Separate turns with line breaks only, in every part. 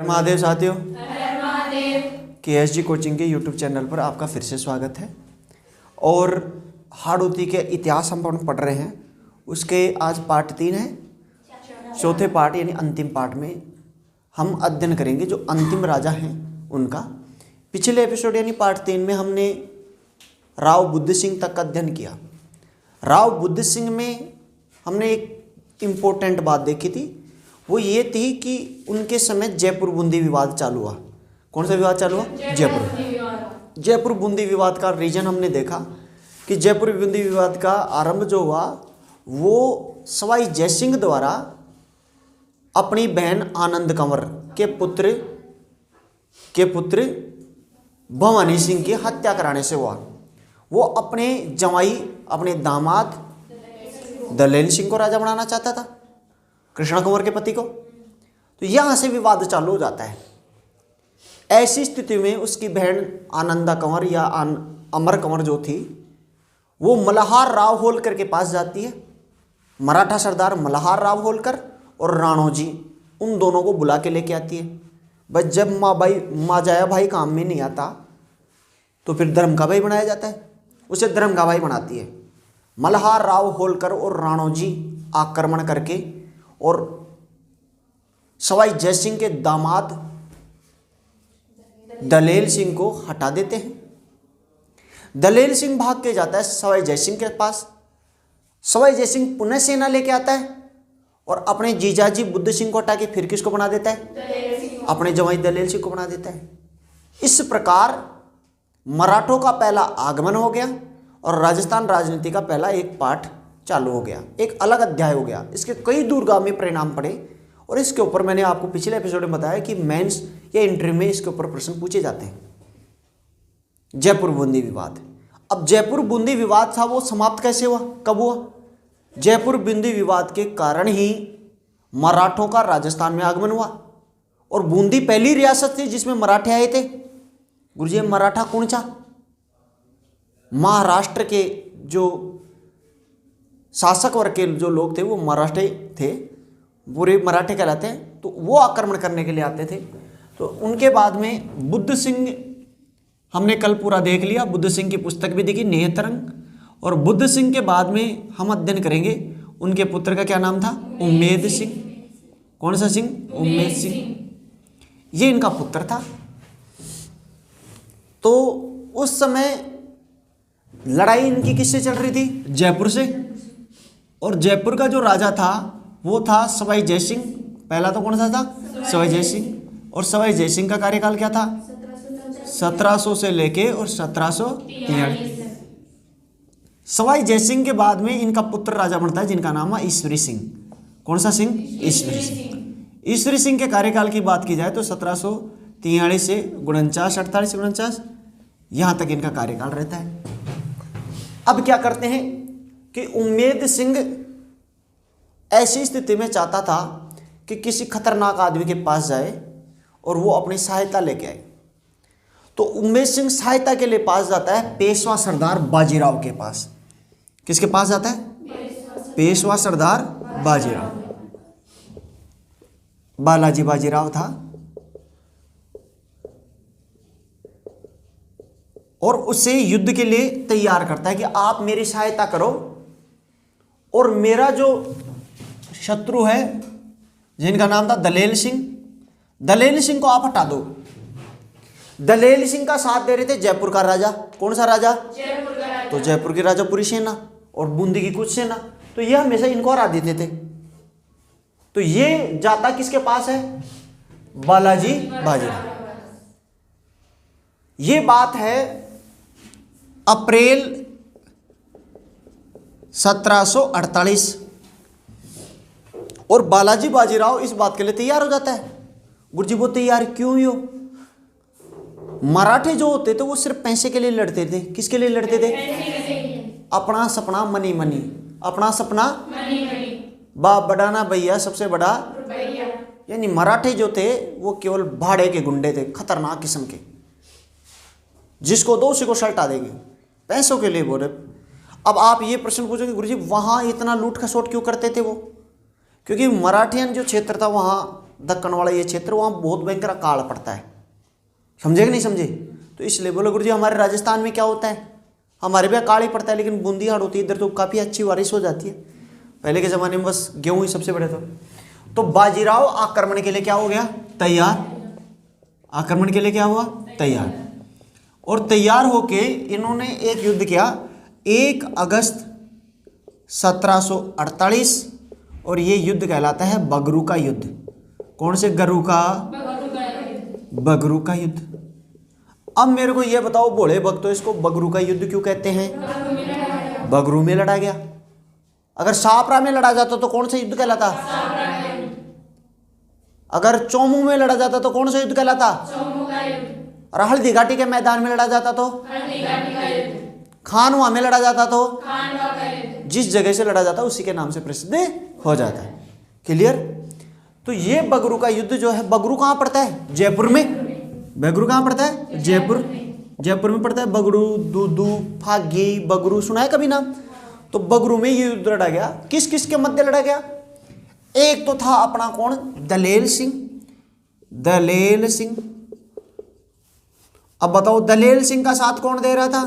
महादेव साथियों,
हर Mahadev.
KSG coaching के YouTube channel पर आपका फिर से स्वागत है। और हाड़ौती के इतिहास हम पढ़ रहे हैं, उसके आज पार्ट 3 है। चौथे पार्ट यानी अंतिम पार्ट में हम अध्ययन करेंगे जो अंतिम राजा हैं उनका। पिछले एपिसोड यानी पार्ट 3 में हमने राव बुद्ध सिंह तक का अध्ययन किया। राव बुद्ध सिंह में हमने एक इम्पोर्टेंट बात देखी थी, वो ये थी कि उनके समय जयपुर बूंदी विवाद चालू हुआ। कौन सा विवाद चालू हुआ? जयपुर बूंदी विवाद का रीजन हमने देखा कि जयपुर बूंदी विवाद का आरंभ जो हुआ वो सवाई जयसिंह द्वारा अपनी बहन आनंद कंवर के पुत्र भवानी सिंह की हत्या कराने से हुआ। वो अपने जवाई, अपने दामाद दलेल सिंह को राजा बनाना चाहता था, कृष्णा कुंवर के पति को। तो यहां से विवाद चालू हो जाता है। ऐसी स्थिति में उसकी बहन आनंदा कंवर या अमर कंवर जो थी, वो मल्हार राव होलकर के पास जाती है। मराठा सरदार मल्हार राव होलकर और राणोजी, उन दोनों को बुला के लेके आती है। बस जब माँ जाया भाई काम में नहीं आता तो फिर धर्म का भाई बनाया जाता है, उसे धर्म का भाई बनाती है। मल्हार राव होलकर और राणोजी आक्रमण करके और सवाई जयसिंह के दामाद दलेल सिंह को हटा देते हैं। दलेल सिंह भाग के जाता है सवाई जयसिंह के पास। सवाई जयसिंह पुनः सेना लेके आता है और अपने जीजाजी बुद्ध सिंह को हटा के फिर किसको बना देता है? अपने जवाई दलेल सिंह को बना देता है। इस प्रकार मराठों का पहला आगमन हो गया और राजस्थान राजनीति का पहला एक पार्ट चालू हो गया, एक अलग अध्याय हो गया। इसके कई दूरगामी परिणाम पड़े और इसके ऊपर मैंने आपको पिछले एपिसोड में बताया कि मेंस या इंटरव्यू में इसके ऊपर प्रश्न पूछे जाते हैं। जयपुर बूंदी विवाद। अब जयपुर बूंदी विवाद था, वो समाप्त कैसे हुआ, कब हुआ? जयपुर बूंदी विवाद के कारण ही मराठों का राजस्थान में आगमन हुआ। और बूंदी पहली रियासत थी जिसमें मराठे आए थे। गुरुजी, मराठा कौन सा? महाराष्ट्र के जो शासक वर्ग के जो लोग थे वो मराठे थे, पूरे मराठे कहलाते हैं। तो वो आक्रमण करने के लिए आते थे। तो उनके बाद में बुद्ध सिंह हमने कल पूरा देख लिया, बुद्ध सिंह की पुस्तक भी देखी नेत्रंग। और बुद्ध सिंह के बाद में हम अध्ययन करेंगे उनके पुत्र का क्या नाम था? उम्मेद सिंह। कौन सा सिंह? उम्मेद सिंह। ये इनका पुत्र था। तो उस समय लड़ाई इनकी किससे चल रही थी? जयपुर से। और जयपुर का जो राजा था वो था सवाई जयसिंह। पहला तो कौन सा था? सवाई जयसिंह। और सवाई जयसिंह का कार्यकाल क्या था? 1700 से लेके और 1743। सवाई जयसिंह के बाद में इनका पुत्र राजा बनता है जिनका नाम है ईश्वरी सिंह। कौन सा सिंह? ईश्वरी सिंह। ईश्वरी सिंह के कार्यकाल की बात की जाए तो 1743 से 49, 48, 49 यहाँ तक इनका कार्यकाल रहता है। अब क्या करते हैं कि उम्मेद सिंह ऐसी स्थिति में चाहता था कि किसी खतरनाक आदमी के पास जाए और वो अपनी सहायता लेके आए। तो उम्मेद सिंह सहायता के लिए पास जाता है पेशवा सरदार बाजीराव के पास। किसके पास जाता है? पेशवा सरदार बाजीराव। बालाजी बाजीराव था। और उसे युद्ध के लिए तैयार करता है कि आप मेरी सहायता करो और मेरा जो शत्रु है जिनका नाम था दलेल सिंह, दलेल सिंह को आप हटा दो। दलेल सिंह का साथ दे रहे थे जयपुर का राजा। कौन सा राजा?
जयपुर का राजा।
तो जयपुर की राजा पूरी सेना और बूंदी की कुछ सेना, तो ये हमेशा इनको हरा देते थे। तो ये जाता किसके पास है? बालाजी बाजीराव। ये बात है अप्रैल 1748। और बालाजी बाजीराव इस बात के लिए तैयार हो जाता है। गुरुजी, वो तैयार क्यों हुई हो? मराठे जो होते थे वो सिर्फ पैसे के लिए लड़ते थे। किसके लिए लड़ते थे? अपना सपना मनी मनी, अपना सपना मनी मनी, बाप बड़ा ना भैया सबसे बड़ा। यानी मराठे जो थे वो केवल भाड़े के गुंडे थे, खतरनाक किस्म के, जिसको दो उसी को सल्टा देंगे, पैसों के लिए बोले। अब आप ये प्रश्न पूछोगे गुरुजी वहाँ इतना लूट खसोट क्यों करते थे वो? क्योंकि मराठियन जो क्षेत्र था वहाँ दक्कन वाला ये क्षेत्र, वहाँ बहुत भयंकर अकाल पड़ता है। समझे कि नहीं समझे? तो इसलिए बोलो गुरुजी हमारे राजस्थान में क्या होता है, हमारे भी अकाल ही पड़ता है, लेकिन बूंदी हाट होती है इधर तो काफ़ी अच्छी बारिश हो जाती है। पहले के ज़माने में बस गेहूँ ही सबसे बड़े था। तो बाजीराव आक्रमण के लिए क्या हो गया, तैयार। आक्रमण के लिए क्या हुआ, तैयार। और तैयार होके इन्होंने एक युद्ध किया 1 अगस्त 1748, और ये युद्ध कहलाता है बगरू का युद्ध। कौन से गरु का, बगरू का युद्ध। अब मेरे को ये बताओ भोले भक्तों, इसको बगरू का युद्ध क्यों कहते हैं? बगरू में लड़ा गया। अगर सापरा में लड़ा जाता तो कौन सा युद्ध कहलाता? अगर चौमू में लड़ा जाता तो कौन सा युद्ध कहलाता? और हल्दी घाटी के मैदान में लड़ा जाता तो? खानवा में लड़ा जाता तो? जिस जगह से लड़ा जाता उसी के नाम से प्रसिद्ध हो जाता है। क्लियर? तो ये बगरू का युद्ध जो है, बगरू कहाँ पड़ता है? जयपुर में। बगरू कहाँ पड़ता है? जयपुर। जयपुर में पड़ता है बगरू, दूदू, फागी, बगरू, सुना है कभी नाम? तो बगरू में ये युद्ध लड़ा गया। किस किस के मध्य लड़ा गया? एक तो था अपना कौन, दलेल सिंह। दलेल सिंह। अब बताओ दलेल सिंह का साथ कौन दे रहा था?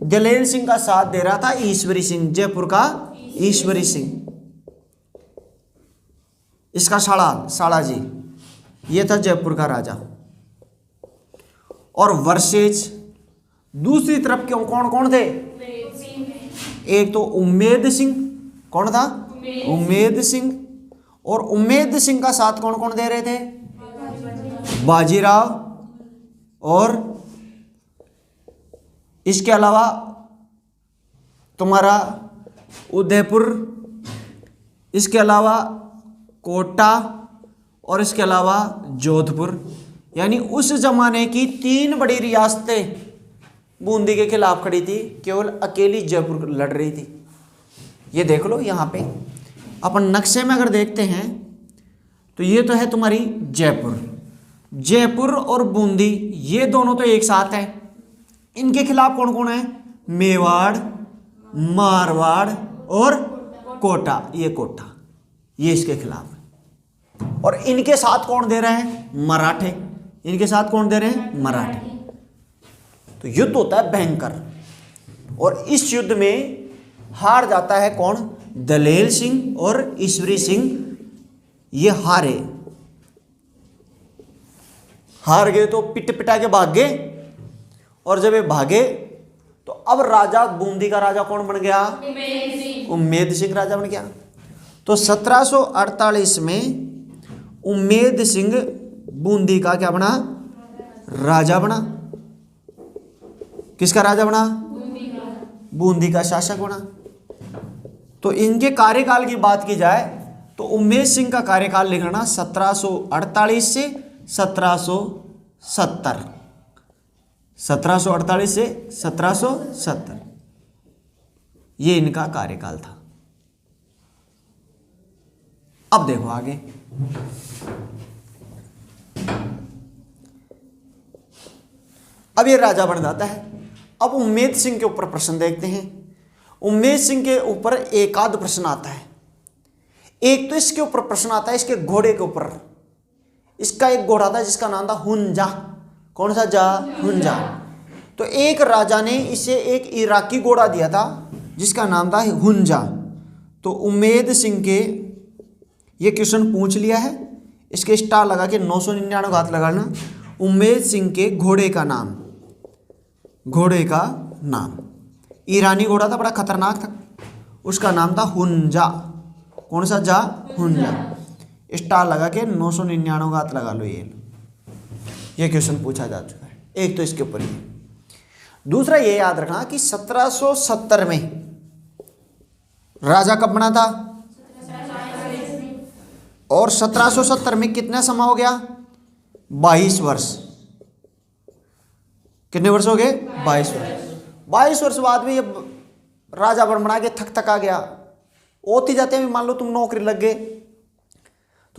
दलेल सिंह का साथ दे रहा था ईश्वरी सिंह, जयपुर का ईश्वरी सिंह। इसका साड़ा जी, ये था जयपुर का राजा। और वर्सेज दूसरी तरफ क्यों कौन कौन थे? एक तो उम्मेद सिंह। कौन था? उम्मेद सिंह। और उम्मेद सिंह का साथ कौन कौन दे रहे थे? बाजीराव। और इसके अलावा तुम्हारा उदयपुर, इसके अलावा कोटा, और इसके अलावा जोधपुर। यानी उस जमाने की 3 बड़ी रियासतें बूंदी के खिलाफ खड़ी थी, केवल अकेली जयपुर लड़ रही थी। ये देख लो यहाँ पे अपन नक्शे में अगर देखते हैं तो ये तो है तुम्हारी जयपुर। जयपुर और बूंदी ये दोनों तो एक साथ हैं। इनके खिलाफ कौन कौन है? मेवाड़, मारवाड़ और कोटा। ये कोटा, ये इसके खिलाफ है। और इनके साथ कौन दे रहे हैं? मराठे। इनके साथ कौन दे रहे हैं? मराठे। तो युद्ध होता है भयंकर। और इस युद्ध में हार जाता है कौन? दलेल सिंह और ईश्वरी सिंह। ये हार गए तो पिट पिटा के भाग गए। और जब ये भागे तो अब राजा, बूंदी का राजा कौन बन गया? उम्मेद सिंह राजा बन गया। तो 1748 में उम्मेद सिंह बूंदी का क्या बना? राजा बना। किसका राजा बना? बूंदी का शासक बना। तो इनके कार्यकाल की बात की जाए तो उम्मेद सिंह का कार्यकाल लिखना 1748 से 1770। 1748 से 1770 ये इनका कार्यकाल था। अब देखो आगे। अब ये राजा बन जाता है। अब उम्मेद सिंह के ऊपर प्रश्न देखते हैं। उम्मेद सिंह के ऊपर एक आध प्रश्न आता है। एक तो इसके ऊपर प्रश्न आता है इसके घोड़े के ऊपर। इसका एक घोड़ा था जिसका नाम था हुंजा। कौन सा जा? हुंजा। तो एक राजा ने इसे एक इराकी घोड़ा दिया था जिसका नाम था हुंजा। तो उम्मेद सिंह के ये क्वेश्चन पूछ लिया है। इसके स्टार लगा के 999 हाथ लगाना। उम्मेद सिंह के घोड़े का नाम, घोड़े का नाम, ईरानी घोड़ा था, बड़ा खतरनाक था, उसका नाम था हुंजा। कौन सा जा? हुंजा। स्टार लगा के 999 हाथ लगा लो। ये क्वेश्चन पूछा जा चुका है। एक तो इसके ऊपर ही। दूसरा ये याद रखना कि 1770 में राजा कब बना था? और 1770 में कितना समय हो गया? 22 वर्ष। कितने वर्ष हो गए? 22 वर्ष। 22 वर्ष बाद में ये राजा बना के थक आ गया। होती जाते हैं, मान लो तुम नौकरी लग गए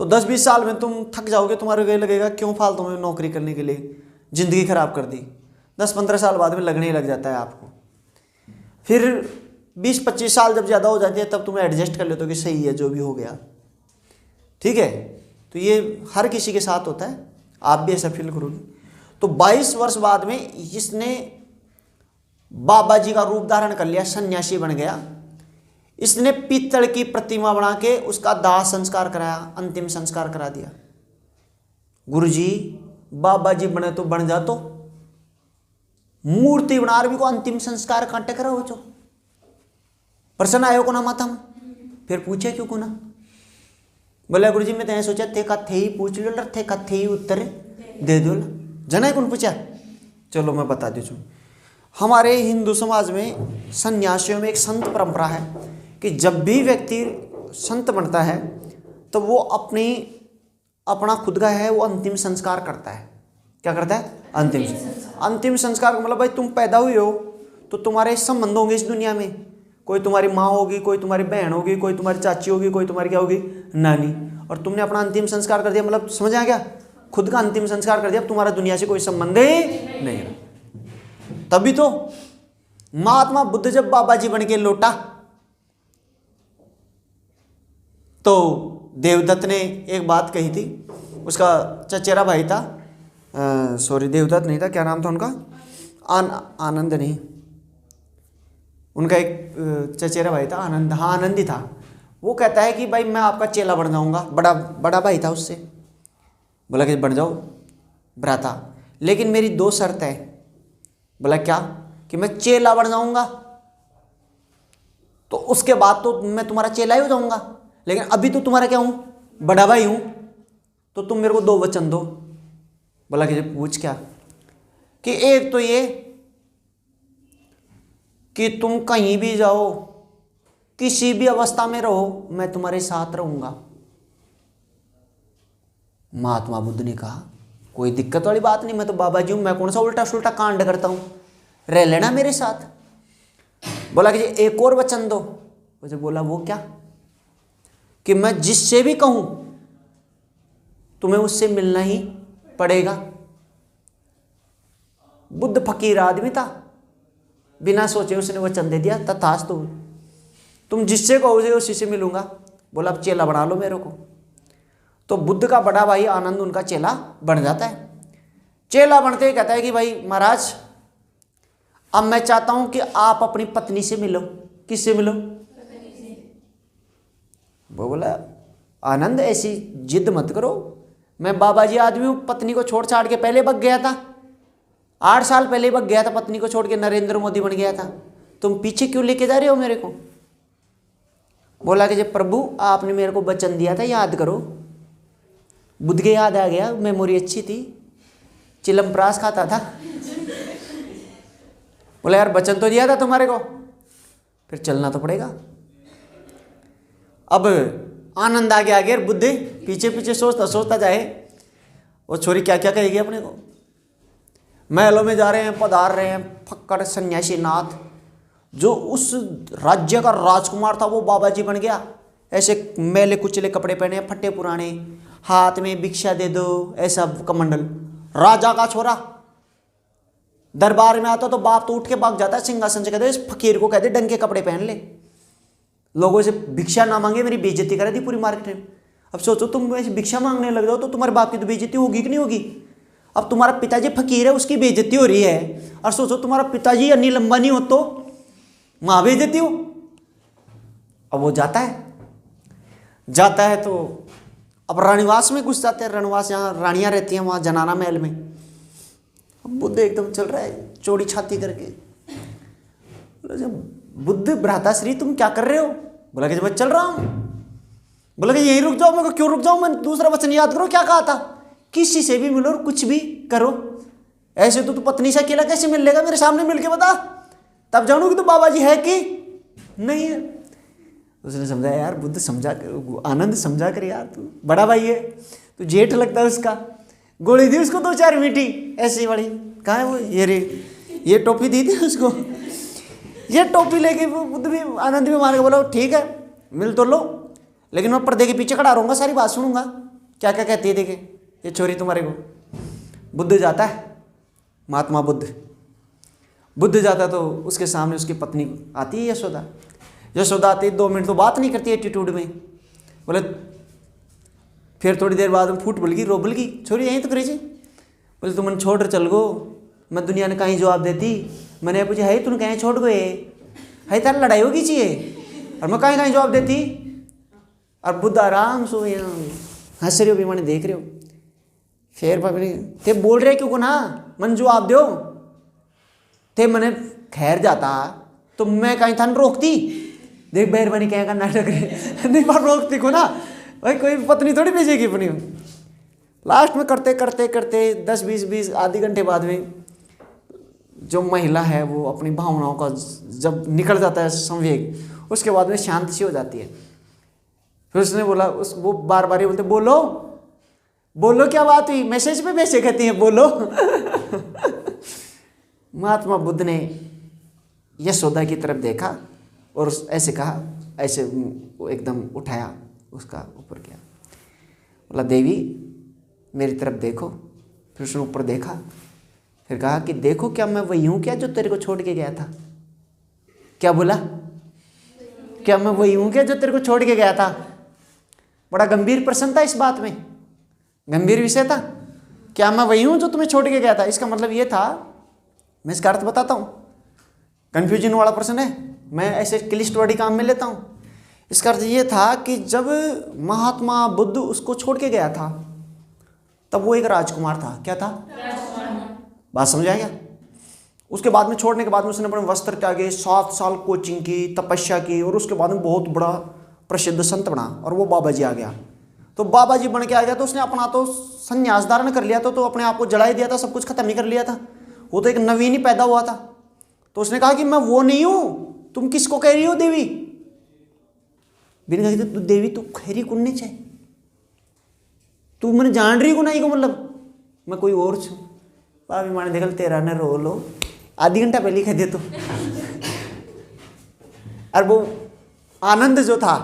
तो 10-20 साल में तुम थक जाओगे। तुम्हारे ये लगेगा क्यों फालतू में नौकरी करने के लिए जिंदगी खराब कर दी। 10-15 साल बाद में लगने ही लग जाता है आपको। फिर 20-25 साल जब ज़्यादा हो जाती है तब तुम्हें एडजस्ट कर लेते हो कि सही है जो भी हो गया। ठीक है, तो ये हर किसी के साथ होता है, आप भी ऐसा फील करोगे। तो 22 वर्ष बाद में इसने बाबा जी का रूप धारण कर लिया, सन्यासी बन गया। इसने पीतल की प्रतिमा बना के उसका दाह संस्कार कराया, अंतिम संस्कार करा दिया। गुरुजी बाबा जी बने तो बन जा, तो मूर्ति बना भी को अंतिम संस्कार कांटे करा हो, प्रश्न आयो को ना माथा में। फिर पूछे क्यों को ना, बोले गुरुजी मैं तो सोचा थे का थे ही पूछ लो, थे का थे ही उत्तर दे दो। जना कौन पूछा, चलो मैं बता दीजू। हमारे हिंदू समाज में सन्यासियों में एक संत परंपरा है कि जब भी व्यक्ति संत बनता है तो वो अपना खुद का है वो अंतिम संस्कार करता है। क्या करता है? अंतिम संस्कार का मतलब भाई तुम पैदा हुए हो तो तुम्हारे संबंध होंगे इस दुनिया में, कोई तुम्हारी माँ होगी, कोई तुम्हारी बहन होगी, कोई तुम्हारी चाची होगी, कोई तुम्हारी क्या होगी, नानी, और तुमने अपना अंतिम संस्कार कर दिया, मतलब समझ आ गया, खुद का अंतिम संस्कार कर दिया, अब तुम्हारा दुनिया से कोई संबंध ही नहीं है। तभी तो महात्मा बुद्ध जब बाबा जी बन के लौटा तो देवदत्त ने एक बात कही थी, उसका चचेरा भाई था, सॉरी देवदत्त नहीं था, क्या नाम था उनका, आनंद नहीं, उनका एक चचेरा भाई था, आनंद, हाँ आनंद ही था। वो कहता है कि भाई मैं आपका चेला बन जाऊंगा, बड़ा भाई था उससे, बोला कि बन जाओ भ्राता, लेकिन मेरी 2 शर्त है। बोला क्या? कि मैं चेला बन जाऊंगा तो उसके बाद तो मैं तुम्हारा चेला ही हो जाऊंगा, लेकिन अभी तो तुम्हारा क्या हूं, बड़ा भाई हूं, तो तुम मेरे को 2 वचन दो। बोला कि पूछ क्या? कि एक तो ये कि तुम कहीं भी जाओ, किसी भी अवस्था में रहो, मैं तुम्हारे साथ रहूंगा। महात्मा बुद्ध ने कहा कोई दिक्कत वाली बात नहीं, मैं तो बाबा जी हूं, मैं कौन सा उल्टा सुल्टा कांड करता हूं, रह लेना मेरे साथ। बोला कि एक और वचन दो। मुझे बोला वो क्या? कि मैं जिससे भी कहूं तुम्हें उससे मिलना ही पड़ेगा। बुद्ध फकीर आदमी था, बिना सोचे उसने वचन दे दिया, तथास्तु, तुम जिससे कहोगे उसी से मिलूंगा। बोला अब चेला बना लो मेरे को। तो बुद्ध का बड़ा भाई आनंद उनका चेला बन जाता है। चेला बनते ही कहता है कि भाई महाराज अब मैं चाहता हूं कि आप अपनी पत्नी से मिलो। किससे मिलो? वो बोला आनंद ऐसी जिद मत करो, मैं बाबा जी आदमी हूं, पत्नी को छोड़ छाड़ के पहले भग गया था, 8 साल पहले भग गया था, पत्नी को छोड़ के नरेंद्र मोदी बन गया था, तुम पीछे क्यों लेके जा रहे हो मेरे को? बोला कि जब प्रभु आपने मेरे को वचन दिया था, याद करो। बुद्ध के याद आ गया, मेमोरी अच्छी थी, चिलमप्रास खाता था। बोला यार वचन तो दिया था तुम्हारे को, फिर चलना तो पड़ेगा। अब आनंद आगे आगे, बुद्ध पीछे पीछे सोचता सोचता जाए, वो छोरी क्या क्या कहेगी अपने को। महलों में जा रहे हैं, पधार रहे हैं, फक्कड़ सन्यासी नाथ, जो उस राज्य का राजकुमार था वो बाबा जी बन गया। ऐसे मैले कुचले कपड़े पहने, फट्टे पुराने, हाथ में भिक्षा दे दो ऐसा कमंडल, राजा का छोरा। दरबार में आता तो बाप तो उठ के भाग जाता है, सिंहासन से कहते इस फकीर को कहते ढंग के कपड़े पहन ले, लोगों से भिक्षा ना मांगे, मेरी बेइज्जती करा दी पूरी मार्केट में। अब सोचो तुम ऐसे भिक्षा मांगने लग जाओ तो तुम्हारे बाप की तो बेइज्जती होगी कि नहीं होगी। अब तुम्हारा पिताजी फकीर है, उसकी बेइज्जती हो रही है, और सोचो तुम्हारा पिताजी अनिल अंबानी हो तो माँ बेइज्जती हो। अब वो जाता है तो अब रानीवास में घुस जाते हैं, रणवास जहाँ रानियाँ रहती हैं, वहाँ जनाना महल में। अब बुद्ध एकदम चल रहा है चौड़ी छाती करके। बुद्ध भ्राताश्री तुम क्या कर रहे हो? बोला कि मैं चल रहा हूँ। बोला कि यहीं रुक जाओ। मैं क्यों रुक जाऊँ? मैं दूसरा वचन याद करो, क्या कहा था? किसी से भी मिलो और कुछ भी करो। ऐसे तो तू पत्नी से अकेला कैसे मिल लेगा? मेरे सामने मिल के बता, तब जानू कि तो बाबा जी है कि नहीं है। उसने समझाया यार बुद्ध समझा कर, आनंद समझा कर यार, तू बड़ा भाई है, तू जेठ लगता है उसका। गोली दी उसको 2-4 मीठी ऐसी वाली, कहाँ है वो, ये रे, ये टोपी दी थी उसको। ये टोपी लेके बुद्ध भी आनंद भी मार के बोला ठीक है मिल तो लो, लेकिन मैं पर्दे के पीछे खड़ा रहूँगा, सारी बात सुनूंगा, क्या क्या कहती है देखे ये छोरी तुम्हारे को। बुद्ध जाता है, महात्मा बुद्ध जाता तो उसके सामने उसकी पत्नी आती है यशोदा आती है, 2 मिनट तो बात नहीं करती एटीट्यूड में। बोले फिर थोड़ी देर बाद में फूट बोल गई, रो बोल गई, छोरी यहीं तो करी जी। बोले तुम मन छोड़ कर चल गो, मैं दुनिया ने कहीं जवाब देती। मैंने पूछा है तुम कहीं छोड़ गए, है तार लड़ाई होगी चाहिए, और मैं कहीं कहीं जवाब देती। और बुद्ध आराम सो हंस रहे हो भी, मैंने देख रहे हो। फिर ते बोल रहे क्यों को ना, मन जवाब दो। ते मैंने खैर जाता तो मैं कहीं था रोकती, देख मेहरबानी क्या का नाटक रहे नहीं बार रोकती को ना, भाई कोई पत्नी थोड़ी भेजेगी अपनी। लास्ट में करते करते करते 10-20 आधे घंटे बाद में जो महिला है वो अपनी भावनाओं का जब निकल जाता है संवेग, उसके बाद में शांत सी हो जाती है। फिर उसने बोला, वो बार बार ये बोलते बोलो बोलो क्या बात हुई, मैसेज पे मैसेज कहती है बोलो। महात्मा बुद्ध ने यशोदा की तरफ देखा और ऐसे कहा, ऐसे वो एकदम उठाया, उसका ऊपर किया, बोला देवी मेरी तरफ देखो। फिर उसने ऊपर देखा, फिर कहा कि देखो क्या मैं वही हूँ क्या जो तेरे को छोड़ के गया था। क्या बोला, क्या मैं वही हूँ क्या जो तेरे को छोड़ के गया था। बड़ा गंभीर प्रश्न था इस बात में, गंभीर विषय था। क्या मैं वही हूँ जो तुम्हें छोड़ के गया था, इसका मतलब ये था, मैं इसका अर्थ बताता हूँ, कंफ्यूजन वाला प्रश्न है, मैं ऐसे क्लिष्ट वर्ड काम में लेता हूँ। इसका अर्थ ये था कि जब महात्मा बुद्ध उसको छोड़ के गया था तब वो एक राजकुमार था। क्या था, बात समझ आएगा। उसके बाद में छोड़ने के बाद में उसने अपने वस्त्र त्यागे, 7 साल कोचिंग की, तपस्या की, और उसके बाद में बहुत बड़ा प्रसिद्ध संत बना, और वो बाबा जी आ गया। तो बाबा जी बन के आ गया तो उसने अपना तो संन्यास धारण कर लिया था, तो अपने आप को जला ही दिया था, सब कुछ खत्म ही कर लिया था। वो तो एक नवीन ही पैदा हुआ था। तो उसने कहा कि मैं वो नहीं हूं, तुम किसको कह रही हो देवी। बिना कही तो देवी तू खैरी कुन्ने चाहे, तू मैंने जान रही को नहीं को, मतलब मैं कोई और छू। भाभी माने देखल तेरा ने रो लो, आधी घंटा पहले कह दे तो। और वो आनंद जो था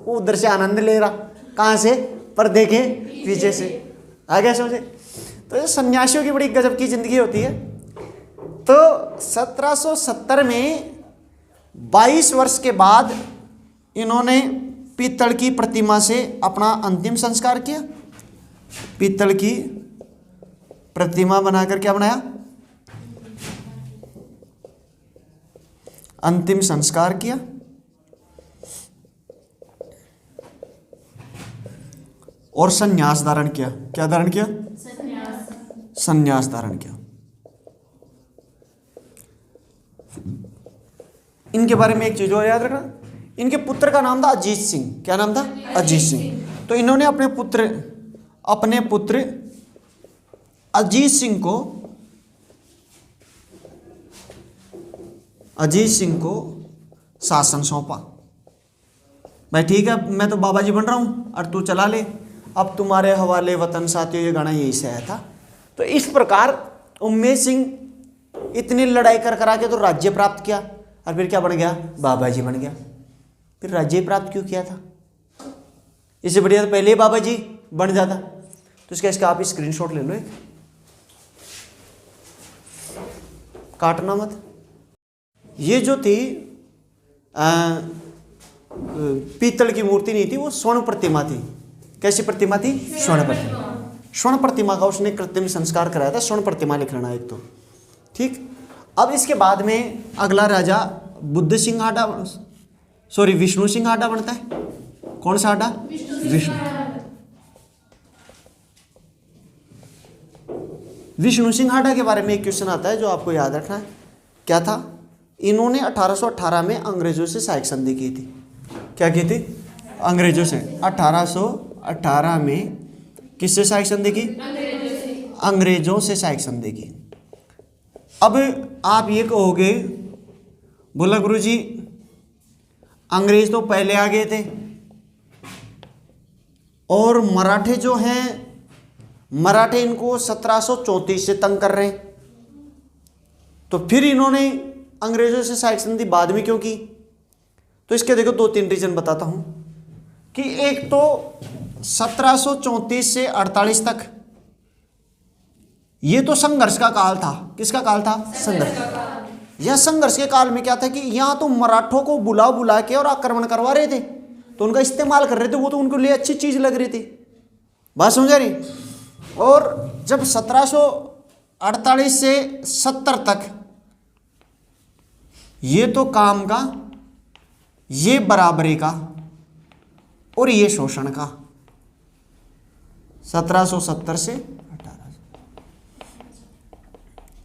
वो उधर से आनंद ले रहा, कहाँ से, पर्दे के पीछे से। आ गया समझे। तो ये सन्यासियों की बड़ी गजब की जिंदगी होती है। तो 1770 में 22 वर्ष के बाद इन्होंने पीतल की प्रतिमा से अपना अंतिम संस्कार किया। पीतल की प्रतिमा बनाकर क्या बनाया, अंतिम संस्कार किया। और संन्यास धारण किया। क्या धारण किया, संन्यास धारण किया। इनके बारे में एक चीज और याद रखना, इनके पुत्र का नाम था अजीत सिंह। क्या नाम था, अजीत सिंह। तो इन्होंने अपने पुत्र अजीत सिंह को शासन सौंपा। भाई ठीक है, मैं तो बाबा जी बन रहा हूं और तू चला ले, अब तुम्हारे हवाले वतन साथियों, ये गाना यही से आया था। तो इस प्रकार उम्मेद सिंह इतनी लड़ाई कर करा के तो राज्य प्राप्त किया, और फिर क्या बन गया, बाबा जी बन गया। फिर राज्य प्राप्त क्यों किया था, इससे बढ़िया तो पहले ही बाबा जी बन जाता। तो इसका आप स्क्रीनशॉट ले लो, एक काटना मत। ये जो थी पीतल की मूर्ति नहीं थी, वो स्वर्ण प्रतिमा थी। कैसी प्रतिमा थी, स्वर्ण प्रतिमा। स्वर्ण प्रतिमा का उसने कृत्रिम संस्कार कराया था। स्वर्ण प्रतिमा लिख लेना एक तो, ठीक। अब इसके बाद में अगला राजा बुद्ध सिंह हाडा, सॉरी विष्णु सिंह हाडा बनता है। कौन सा हाडा, विष्णु सिंह हाडा के बारे में एक क्वेश्चन आता है जो आपको याद रखना है। क्या था, इन्होंने 1818 में अंग्रेजों से सहायक संधि की थी। क्या की थी, अंग्रेजों से। 1818 में किससे सहायक संधि की, अंग्रेजों से सहायक संधि की। अब आप ये कहोगे, बोला गुरुजी अंग्रेज तो पहले आ गए थे और मराठे जो हैं, मराठे इनको 1734 से तंग कर रहे हैं, तो फिर इन्होंने अंग्रेजों से सहायक संधि बाद में क्यों की। तो इसके देखो 2-3 रीजन बताता हूं कि एक तो 1734 से 48 तक ये तो संघर्ष का काल था। किसका काल था, संघर्ष। यह संघर्ष के काल में क्या था कि यहां तो मराठों को बुला के और आक्रमण करवा रहे थे, तो उनका इस्तेमाल कर रहे थे, वो तो उनके लिए अच्छी चीज लग रही थी। बात समझ रही। और जब 1748 से 70 तक ये तो काम का, ये बराबरी का और ये शोषण का, 1770 से 18,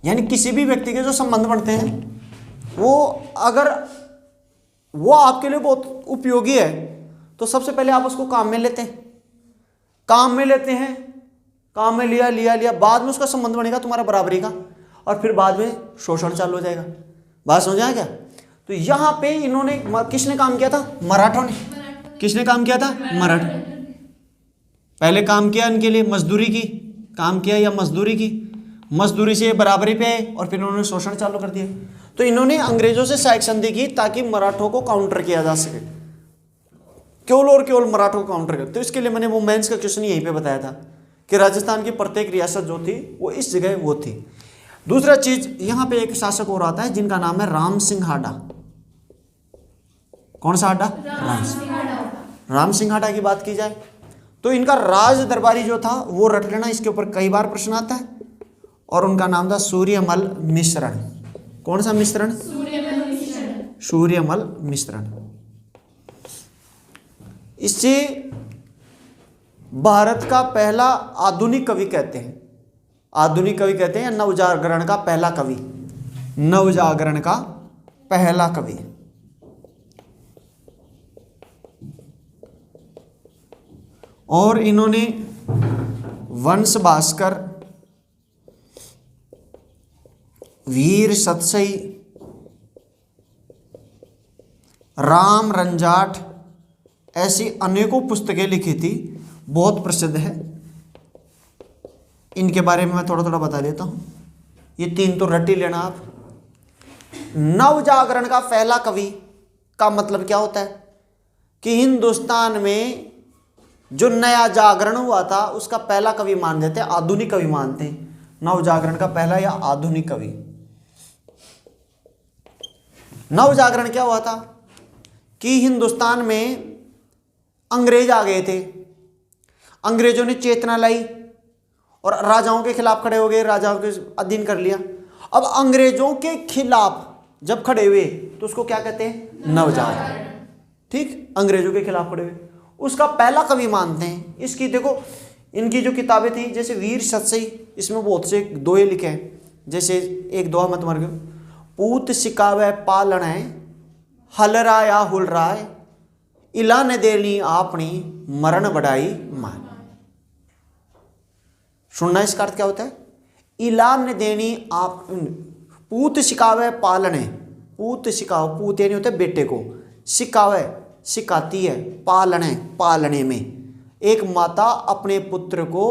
यानी किसी भी व्यक्ति के जो संबंध बनते हैं वो अगर वो आपके लिए बहुत उपयोगी है तो सबसे पहले आप उसको काम में लेते हैं, काम में लेते हैं, काम में लिया लिया लिया, बाद में उसका संबंध बनेगा तुम्हारा बराबरी का, और फिर बाद में शोषण चालू हो जाएगा। बात समझ आया क्या? तो यहाँ पे इन्होंने, किसने काम किया था? मराठों ने। किसने काम किया था? मराठा। पहले काम किया इनके लिए मजदूरी की, काम किया या मजदूरी की, मजदूरी से बराबरी पे आए और फिर इन्होंने शोषण चालू कर दिया। तो इन्होंने अंग्रेजों से सहायक संधि की ताकि मराठों को काउंटर किया जा सके, केवल और केवल मराठों को काउंटर कर। तो इसके लिए मैंने वो मेंस का क्वेश्चन यहीं पे बताया था कि राजस्थान की प्रत्येक रियासत जो थी वो इस जगह वो थी। दूसरा चीज, यहाँ पे एक शासक और आता है जिनका नाम है राम सिंह हाडा। कौन सा हाडा? राम सिंह हाडा की बात की जाए तो इनका राज दरबारी जो था वो रट लेना, इसके ऊपर कई बार प्रश्न आता है। और उनका नाम था सूर्यमल मिश्रण। कौन सा मिश्रण? सूर्यमल मिश्रण। इसे भारत का पहला आधुनिक कवि कहते हैं, आधुनिक कवि कहते हैं, नवजागरण का पहला कवि, नवजागरण का पहला कवि। और इन्होंने वंश भास्कर, वीर सतसई, राम रंजाट ऐसी अनेकों पुस्तकें लिखी थी, बहुत प्रसिद्ध है। इनके बारे में मैं थोड़ा थोड़ा बता देता हूं, ये तीन तो रट ही लेना आप। नवजागरण का पहला कवि का मतलब क्या होता है कि हिंदुस्तान में जो नया जागरण हुआ था उसका पहला कवि मान देते हैं, आधुनिक कवि मानते हैं। नवजागरण का पहला या आधुनिक कवि। नवजागरण क्या हुआ था कि हिंदुस्तान में अंग्रेज आ गए थे, अंग्रेजों ने चेतना लाई और राजाओं के खिलाफ खड़े हो गए, राजाओं के अधीन कर लिया। अब अंग्रेजों के खिलाफ जब खड़े हुए तो उसको क्या कहते हैं? नवजागरण। ठीक, अंग्रेजों के खिलाफ खड़े हुए, उसका पहला कवि मानते हैं। इसकी देखो, इनकी जो किताबें थी जैसे वीर सतसई, इसमें बहुत से दोहे लिखे हैं। जैसे एक दोहा मत मर गए, पूत सिकावे पालन है, हलराया हुलराय, इला ने देनी आपनी मरण बढ़ाई मान। सुनना इसका अर्थ क्या होता है? इला ने देनी आप, पूत सिकावे पालन है, पूत सिकाओ, पूत यानी होता है बेटे को, सिकावे सिखाती है, पालन है पालने में। एक माता अपने पुत्र को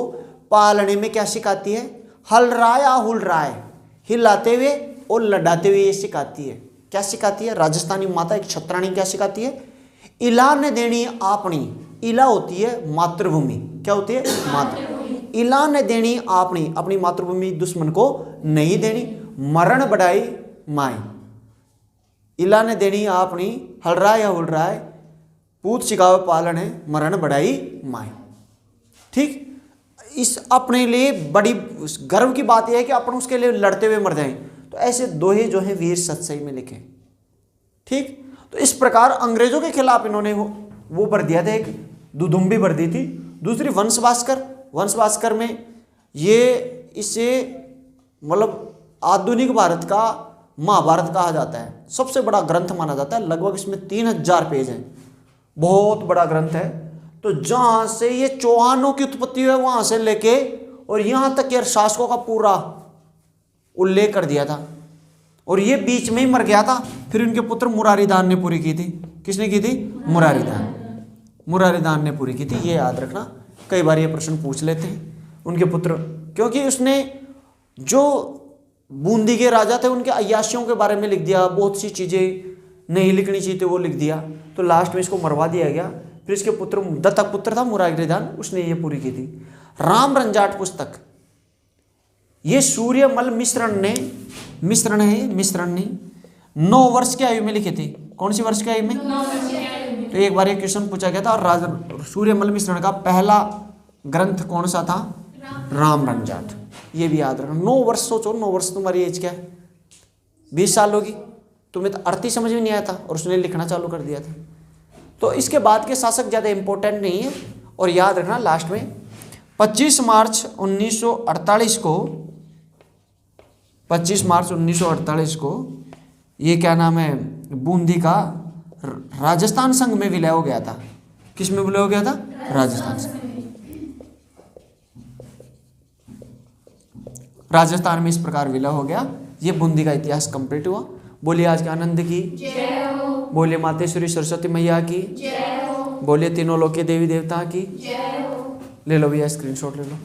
पालने में क्या सिखाती है? हलराया हुलराय, हिलाते हुए और लड़ाते हुए ये सिखाती है। क्या सिखाती है? राजस्थानी माता एक छत्राणी क्या सिखाती है? इला ने देनी आपनी, इला होती है मातृभूमि, क्या होती है? मातृभूमि। इला ने देनी आपनी, अपनी मातृभूमि दुश्मन को नहीं देनी, मरण बढ़ाई माए। इला ने देनी आपनी, हलराय या हुलराय, पूत सिखावे पालन है, मरण बढ़ाई माए। ठीक, इस अपने लिए बड़ी गर्व की बात यह है कि अपन उसके लिए लड़ते हुए मर जाएं। तो ऐसे दोहे जो हैं वीर सतसई में लिखे। ठीक, तो इस प्रकार अंग्रेजों के खिलाफ इन्होंने वो भर दिया था, एक दुदुम्बी भर दी थी। दूसरी वंश भास्कर, वंश भास्कर में ये इसे मतलब आधुनिक भारत का महाभारत कहा जाता है, सबसे बड़ा ग्रंथ माना जाता है। लगभग इसमें 3000 पेज हैं, बहुत बड़ा ग्रंथ है। तो जहां से ये चौहानों की उत्पत्ति है वहां से लेके और यहां तक के शासकों का पूरा उल्लेख कर दिया था। और ये बीच में ही मर गया था, फिर इनके पुत्र मुरारीदान ने पूरी की थी। किसने की थी? मुरारीदान, मुरारीदान ने पूरी की थी। ये याद रखना, कई बार ये प्रश्न पूछ लेते हैं उनके पुत्र, क्योंकि उसने जो बूंदी के राजा थे उनके अय्याशियों के बारे में लिख दिया, बहुत सी चीजें नहीं लिखनी चाहिए थी वो लिख दिया, तो लास्ट में इसको मरवा दिया गया। फिर इसके पुत्र, दत्तक पुत्र था मुरारीदान, उसने ये पूरी की थी। राम रंजाट पुस्तक, ये सूर्यमल मिश्रण ने, मिश्रण है, मिश्रण ने 9 वर्ष की आयु में लिखी थी। कौन सी वर्ष की आयु में? 9 वर्ष की आयु में। तो एक बार ये क्वेश्चन पूछा गया था और सूर्यमल मिश्रण का पहला ग्रंथ कौन सा था? राम रंगजाट। ये भी याद रखना। 9 वर्ष, सोचो 9 वर्ष तुम्हारी एज क्या है? 20 साल होगी। तुम्हें तो अर्थी समझ में नहीं आया था और उसने लिखना चालू कर दिया था। तो इसके बाद के शासक ज़्यादा इंपॉर्टेंट नहीं है। और याद रखना लास्ट में 25 मार्च 1948 को, 25 मार्च 1948 को ये क्या नाम है, बूंदी का राजस्थान संघ में विलय हो गया था। किस में विलय हो गया था? राजस्थान संघ। राजस्थान में इस प्रकार विलय हो गया। ये बूंदी का इतिहास कंप्लीट हुआ। बोलिए आज के आनंद की
जय हो।
बोलिए मातेश्वरी सरस्वती मैया की
जय हो।
बोलिए तीनों लोक के देवी देवता की।
जय हो।
ले लो भैया स्क्रीनशॉट ले लो।